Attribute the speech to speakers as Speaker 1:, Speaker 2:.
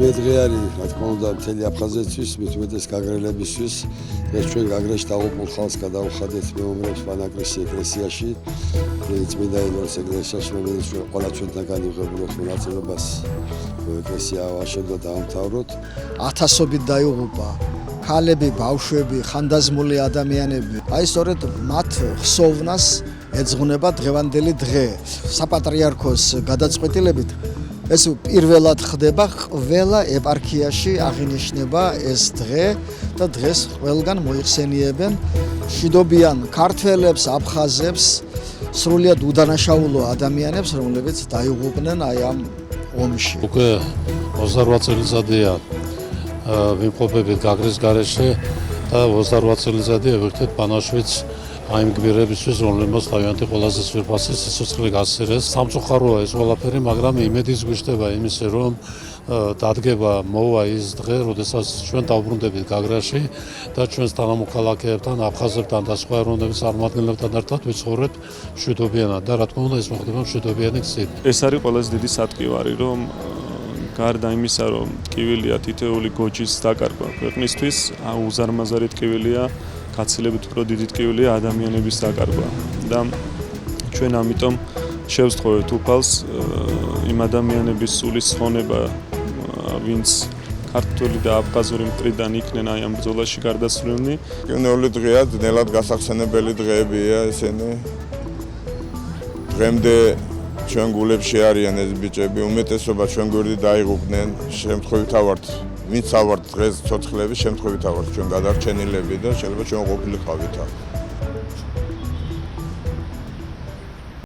Speaker 1: მერე დღე არის, რა თქმა უნდა, მთელი აფხაზეთისთვის, მით უმეტეს გაგრელებისთვის. დღეს ჩვენ გაგრეშ დაღუპულ ხალხს გადავუხადეთ მეომრებს ვანაგრისის ეკლესიაში. წმინდა ელონის ეკლესიაში, რომელიც ყველა ჩვენთან განიღებულოთ მონაწილეობას ეკლესია ავაშენდა და დაამთავროთ.
Speaker 2: ათასობით დაიღუპა ქალები, ბავშვები, ხანდაზმული ადამიანები. აი სწორედ მათ ხსოვნას ეძღვნება დღევანდელი დღე. საპატრიარქოს გადაწყვეტილებით ეს პირველად ხდება ყველა ეპარქიაში აღინიშნება ეს დღე და დღეს ყველგან მოიხსენიებენ მშვიდობიან ქართველებს, აფხაზებს, სრულიად უდანაშაულო ადამიანებს, რომლებიც დაიღუპნენ აი ამ ომში.
Speaker 3: უკვე 28 წელიწადია ვიმყოფებით გაგრის გარეშე და 28 წელიწადია ვერთად ბანაშვიდს აიმ გმირებისთვის, რომლებმაც თავიანთი ყველაზე ძვირფასი სიცოცხლე გასცირეს. სამწუხაროა ეს ყველაფერი, მაგრამ იმედის გვიშტება იმისი, რომ დადგება მოვა ის დღე, როდესაც ჩვენ დავბრუნდებით გაგრაში და ჩვენს თანამოქალაქეებთან, აფხაზებთან და სხვა ეროვნების წარმომადგენლებთან ერთად ვიცხოვრებთ მშვიდობიანად და რა თქმა უნდა ეს მოხდება მშვიდობიანი გზით.
Speaker 4: ეს არის ყველაზე დიდი სატკივარი, რომ გარდა იმისა, რომ ტკივილია თითოეული გოჯის დაკარგვა ქვეყნისთვის, უზარმაზარი ტკივილია, გაცილებით უფრო დიდი ტკივილია ადამიანების დაკარგვა და ჩვენ ამიტომ შევსწავლეთ უფალს იმ ადამიანების სულის ცხონება, ვინც ქართული და აფხაზური მტრიდან იქნენ აი ამ ბრძოლაში გარდაცვლილნი.
Speaker 5: კინეული დღეა, ძნელად გასახსენებელი დღეებია ესენი. დღემდე ჩვენ გულებში არიან ეს ბიჭები, უმეტესობა ჩვენ გვერდით დაიღუპნენ, შემთხვევით ავართ, ვინც ავართ დღეს ცოცხლები, შემთხვევით ავართ ჩვენ გადარჩენილები და შეიძლება ჩვენ ყოფილიყავით.